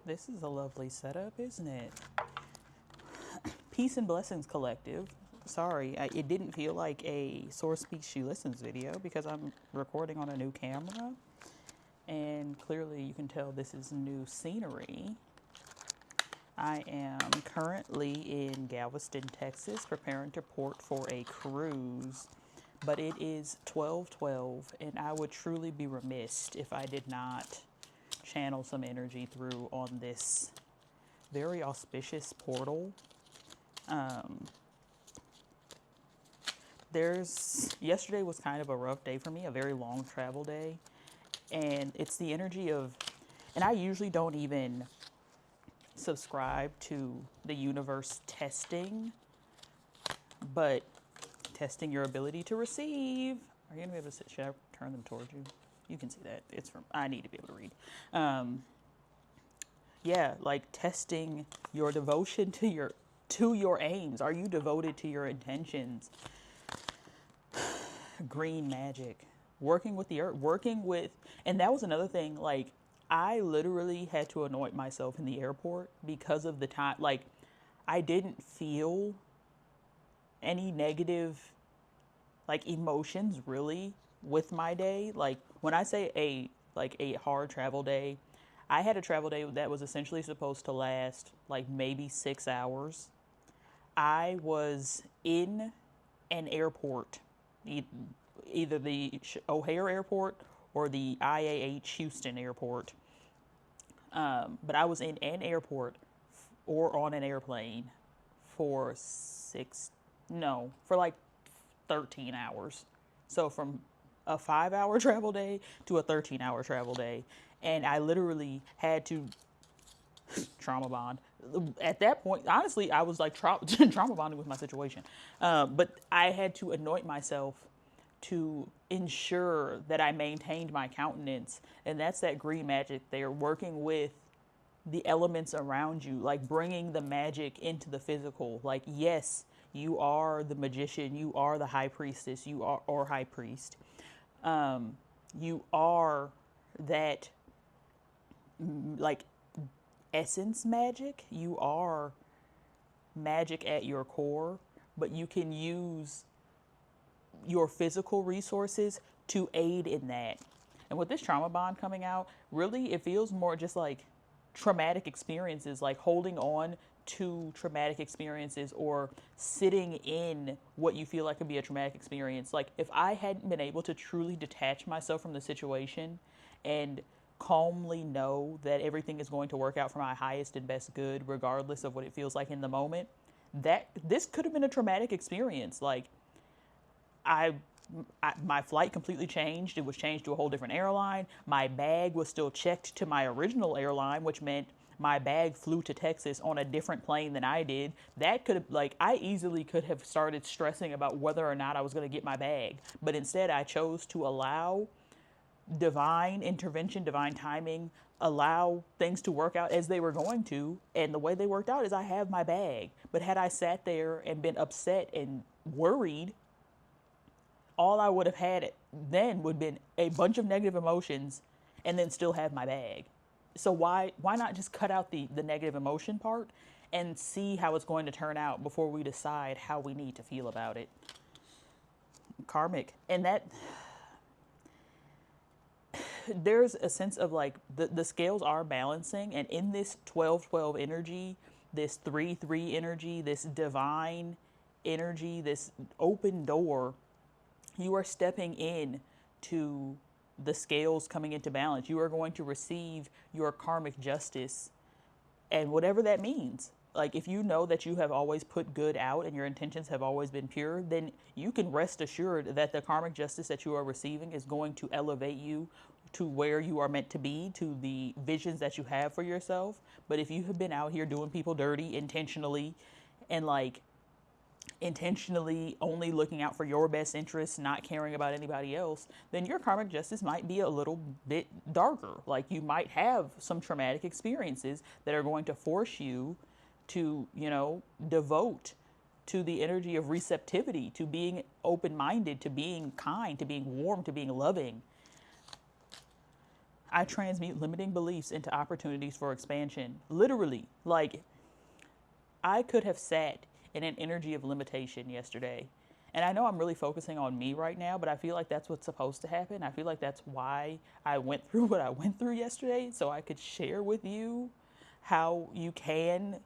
This is a lovely setup, isn't it? Peace and Blessings Collective. Sorry, it didn't feel like a Source Speaks She Listens video because I'm recording on a new camera. And clearly you can tell this is new scenery. I am currently in Galveston, Texas, preparing to port for a cruise. But it is 12:12, and I would truly be remiss if I did not channel some energy through on this very auspicious portal. Yesterday was kind of a rough day for me, a very long travel day. And it's the energy of, and I usually don't even subscribe to the universe testing, but testing your ability to receive. Are you gonna be able to sit? Should I turn them towards you? You can see that. It's from, I need to be able to read. Yeah, like testing your devotion to your aims. Are you devoted to your intentions? Green magic. Working with the earth, and that was another thing. Like, I literally had to anoint myself in the airport because of the time. Like, I didn't feel any negative, like, emotions really with my day. Like, when I say a hard travel day, I had a travel day that was essentially supposed to last like maybe 6 hours. I was in an airport, either the O'Hare Airport or the IAH Houston Airport. But I was in an airport or on an airplane for for like 13 hours. So from a 5 hour travel day to a 13-hour travel day. And I literally had to trauma bond. At that point, honestly, I was like trauma bonding with my situation. But I had to anoint myself to ensure that I maintained my countenance. And that's that green magic there, working with the elements around you, like bringing the magic into the physical. Like, yes, you are the magician, you are the high priestess, you are, or high priest. You are that, like, essence magic. You are magic at your core, but you can use your physical resources to aid in that. And with this trauma bond coming out, really it feels more just like traumatic experiences, like holding on to traumatic experiences or sitting in what you feel like could be a traumatic experience. Like, if I hadn't been able to truly detach myself from the situation and calmly know that everything is going to work out for my highest and best good, regardless of what it feels like in the moment, that this could have been a traumatic experience. Like, I my flight completely changed. It was changed to a whole different airline. My bag was still checked to my original airline, which meant my bag flew to Texas on a different plane than I did. That could have, like, I easily could have started stressing about whether or not I was going to get my bag. But instead, I chose to allow divine intervention, divine timing, allow things to work out as they were going to. And the way they worked out is I have my bag. But had I sat there and been upset and worried, all I would have had then would have been a bunch of negative emotions and then still have my bag. So why not just cut out the negative emotion part and see how it's going to turn out before we decide how we need to feel about it? Karmic. And that, there's a sense of like the scales are balancing, and in this 12-12 energy, this 3-3 energy, this divine energy, this open door, you are stepping in to the scales coming into balance. You are going to receive your karmic justice, and whatever that means. Like, if you know that you have always put good out and your intentions have always been pure, then you can rest assured that the karmic justice that you are receiving is going to elevate you to where you are meant to be, to the visions that you have for yourself. But if you have been out here doing people dirty intentionally, and like intentionally only looking out for your best interests, not caring about anybody else, then your karmic justice might be a little bit darker. Like, you might have some traumatic experiences that are going to force you to, devote to the energy of receptivity, to being open-minded, to being kind, to being warm, to being loving. I transmute limiting beliefs into opportunities for expansion. Literally, like I could have sat in an energy of limitation yesterday. And I know I'm really focusing on me right now, but I feel like that's what's supposed to happen. I feel like that's why I went through what I went through yesterday, so I could share with you how you can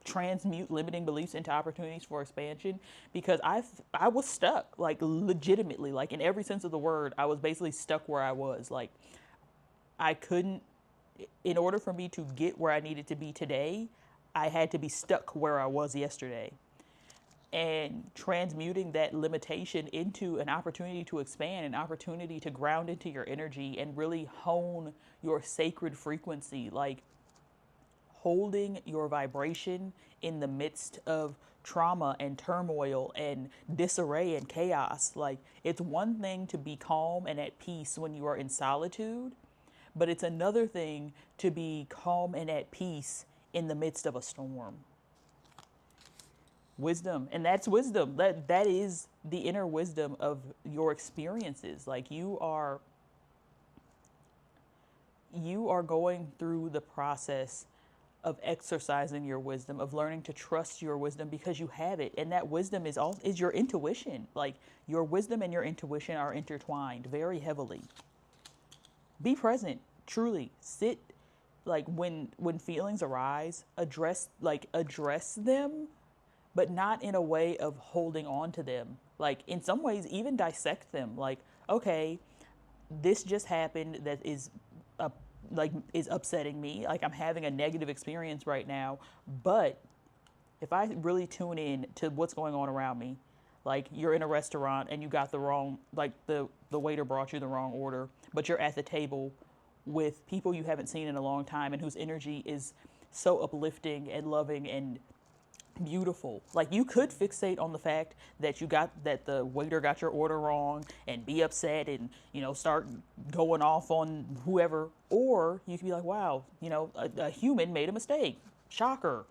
transmute limiting beliefs into opportunities for expansion, because I was stuck, like legitimately, like in every sense of the word. I was basically stuck where I was. Like I couldn't, in order for me to get where I needed to be today, I had to be stuck where I was yesterday. And transmuting that limitation into an opportunity to expand, an opportunity to ground into your energy and really hone your sacred frequency, like holding your vibration in the midst of trauma and turmoil and disarray and chaos. Like, it's one thing to be calm and at peace when you are in solitude, but it's another thing to be calm and at peace in the midst of a storm. Wisdom, and that's wisdom. That is the inner wisdom of your experiences. Like you are going through the process of exercising your wisdom, of learning to trust your wisdom because you have it. And that wisdom is your intuition. Like, your wisdom and your intuition are intertwined very heavily. Be present, truly. Sit, like when feelings arise, address them, but not in a way of holding on to them. Like, in some ways, even dissect them. Like, okay, this just happened that uh, is upsetting me. Like, I'm having a negative experience right now, but if I really tune in to what's going on around me, like you're in a restaurant and you got the wrong, like the waiter brought you the wrong order, but you're at the table with people you haven't seen in a long time and whose energy is so uplifting and loving and beautiful. Like, you could fixate on the fact that the waiter got your order wrong and be upset and, start going off on whoever, or you could be like, wow, a human made a mistake. Shocker.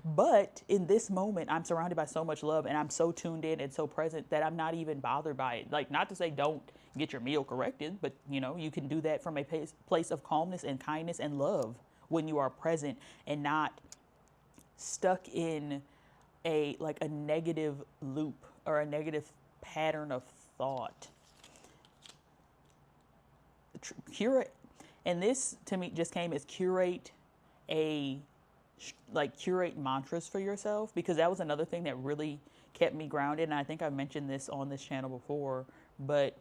But in this moment, I'm surrounded by so much love and I'm so tuned in and so present that I'm not even bothered by it. Like, not to say don't get your meal corrected, but you can do that from a place of calmness and kindness and love when you are present and not stuck in a negative loop or a negative pattern of thought. Curate, and this to me just came as curate mantras for yourself, because that was another thing that really kept me grounded. And I think I've mentioned this on this channel before, but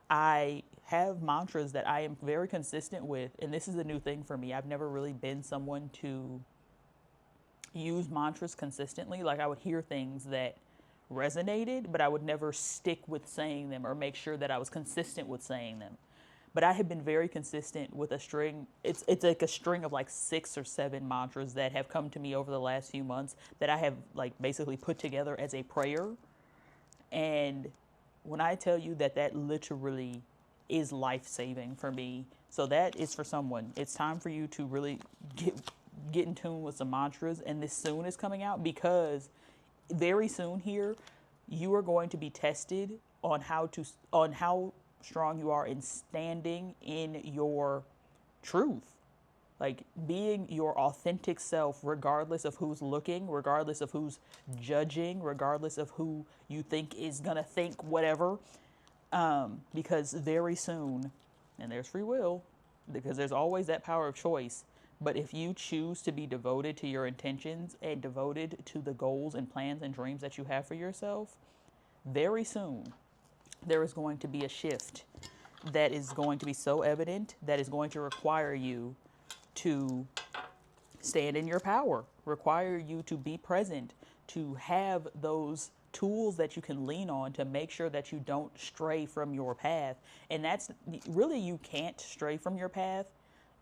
I have mantras that I am very consistent with, and this is a new thing for me. I've never really been someone to use mantras consistently. Like, I would hear things that resonated, but I would never stick with saying them or make sure that I was consistent with saying them. But I have been very consistent with a string. It's like a string of like 6 or 7 mantras that have come to me over the last few months that I have basically put together as a prayer. And when I tell you that literally is life-saving for me, so that is for someone. It's time for you to really get in tune with some mantras, and this soon is coming out, because very soon here you are going to be tested on how strong you are in standing in your truth, like being your authentic self, regardless of who's looking, regardless of who's judging, regardless of who you think is gonna think whatever, because very soon, and there's free will, because there's always that power of choice. But if you choose to be devoted to your intentions and devoted to the goals and plans and dreams that you have for yourself, very soon there is going to be a shift that is going to be so evident that is going to require you to stand in your power, require you to be present, to have those tools that you can lean on to make sure that you don't stray from your path. And that's really, you can't stray from your path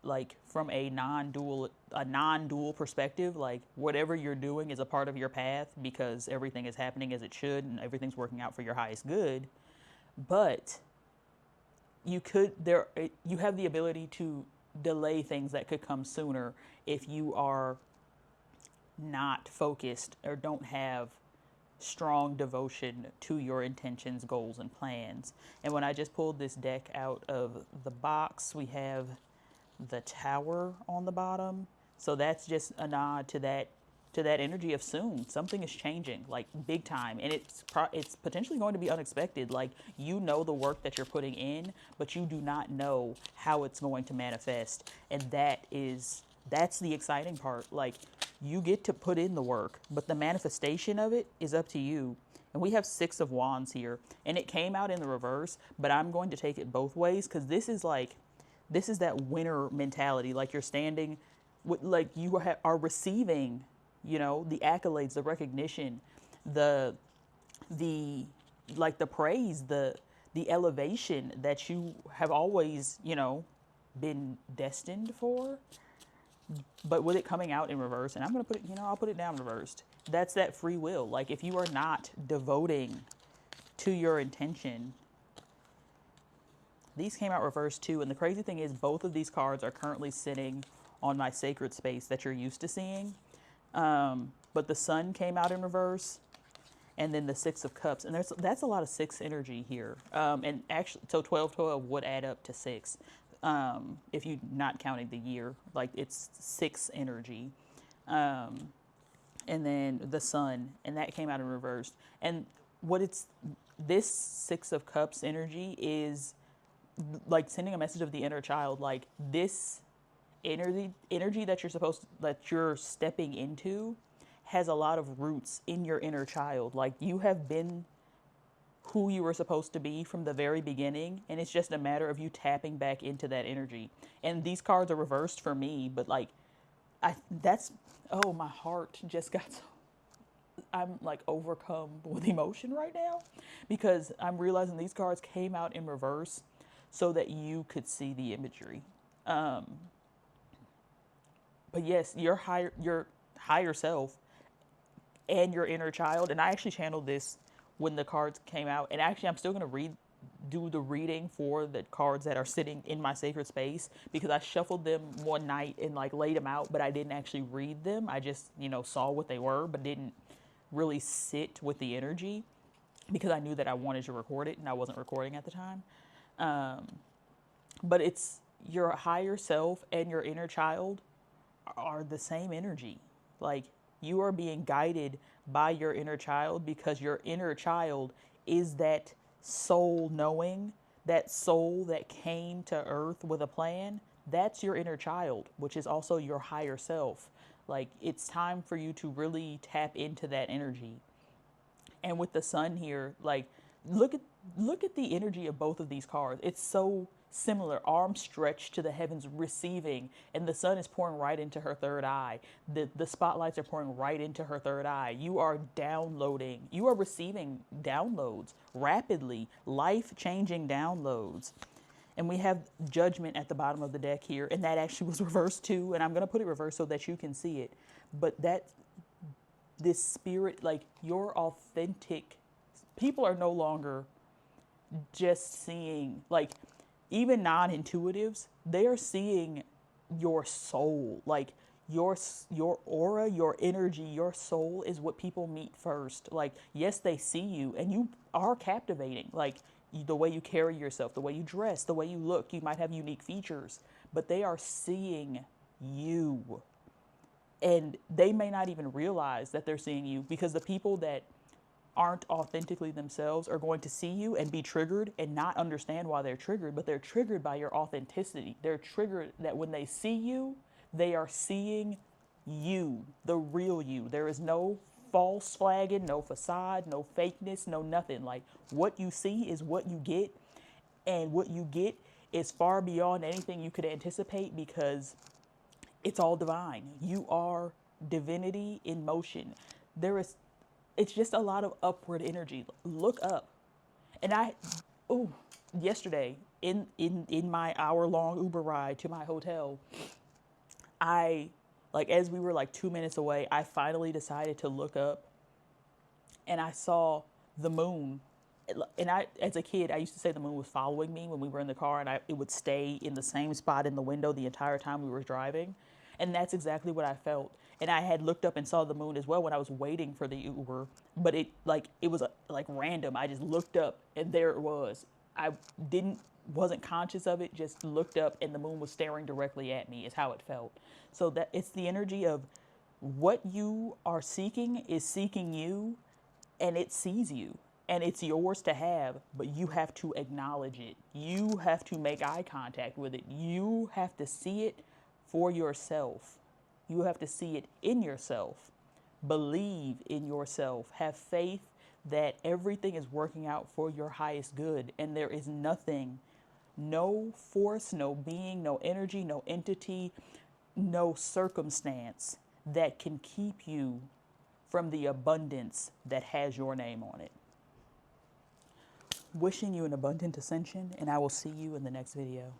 like from a non-dual perspective. Like, whatever you're doing is a part of your path because everything is happening as it should and everything's working out for your highest good. But you have the ability to delay things that could come sooner if you are not focused or don't have strong devotion to your intentions, goals, and plans. And when I just pulled this deck out of the box, we have the Tower on the bottom. So that's just a nod to that energy of soon. Something is changing, like big time, and it's potentially going to be unexpected. Like, you know the work that you're putting in, but you do not know how it's going to manifest, and that's the exciting part. Like, you get to put in the work, but the manifestation of it is up to you. And we have Six of Wands here, and it came out in the reverse, but I'm going to take it both ways because this is that winner mentality. Like, you're standing with, like, you are receiving, the accolades, the recognition, the the like the praise, the elevation that you have always, been destined for. But with it coming out in reverse, and I'm going to put it, I'll put it down reversed. That's that free will. Like, if you are not devoting to your intention, these came out reversed too. And the crazy thing is, both of these cards are currently sitting on my sacred space that you're used to seeing. But the Sun came out in reverse, and then the Six of Cups. And that's a lot of six energy here. And actually, so 12 would add up to six. If you're not counting the year, like, it's six energy. And then the Sun, and that came out in reverse. And this Six of Cups energy is like sending a message of the inner child. Like, this energy that you're stepping into has a lot of roots in your inner child. Like, you have been who you were supposed to be from the very beginning, and it's just a matter of you tapping back into that energy. And these cards are reversed for me, but like, my heart just got so, I'm like overcome with emotion right now, because I'm realizing these cards came out in reverse so that you could see the imagery. But yes, your higher self and your inner child. And I actually channeled this when the cards came out. And actually, I'm still going to do the reading for the cards that are sitting in my sacred space, because I shuffled them one night and like laid them out, but I didn't actually read them. I just, saw what they were, but didn't really sit with the energy, because I knew that I wanted to record it and I wasn't recording at the time. But it's your higher self and your inner child are the same energy. Like, you are being guided by your inner child, because your inner child is that soul knowing, that soul that came to earth with a plan. That's your inner child, which is also your higher self. Like, it's time for you to really tap into that energy. And with the Sun here, like, look at the energy of both of these cards. It's so similar. Arms stretched to the heavens, receiving, and the Sun is pouring right into her third eye. The spotlights are pouring right into her third eye. You are downloading. You are receiving downloads rapidly, life-changing downloads. And we have Judgment at the bottom of the deck here, and that actually was reversed too. And I'm going to put it reversed so that you can see it. But this spirit, like, your authentic, people are no longer just seeing, like, even non-intuitives, they are seeing your soul. Like, your aura, your energy, your soul is what people meet first. Like, yes, they see you and you are captivating. Like, the way you carry yourself, the way you dress, the way you look, you might have unique features, but they are seeing you. And they may not even realize that they're seeing you, because the people that aren't authentically themselves are going to see you and be triggered and not understand why they're triggered, but they're triggered by your authenticity. They're triggered that when they see you, they are seeing you, the real you. There is no false flagging, no facade, no fakeness, no nothing. Like, what you see is what you get, and what you get is far beyond anything you could anticipate, because it's all divine. You are divinity in motion. It's just a lot of upward energy. Look up. And yesterday in my hour-long Uber ride to my hotel, as we were like 2 minutes away, I finally decided to look up, and I saw the moon. And as a kid, I used to say the moon was following me when we were in the car, and it would stay in the same spot in the window the entire time we were driving. And that's exactly what I felt. And I had looked up and saw the moon as well when I was waiting for the Uber, but it was like random. I just looked up and there it was. I didn't wasn't conscious of it, just looked up and the moon was staring directly at me is how it felt. So that it's the energy of what you are seeking is seeking you, and it sees you and it's yours to have, but you have to acknowledge it. You have to make eye contact with it. You have to see it for yourself. You have to see it in yourself. Believe in yourself. Have faith that everything is working out for your highest good, and there is nothing, no force, no being, no energy, no entity, no circumstance that can keep you from the abundance that has your name on it. Wishing you an abundant ascension, and I will see you in the next video.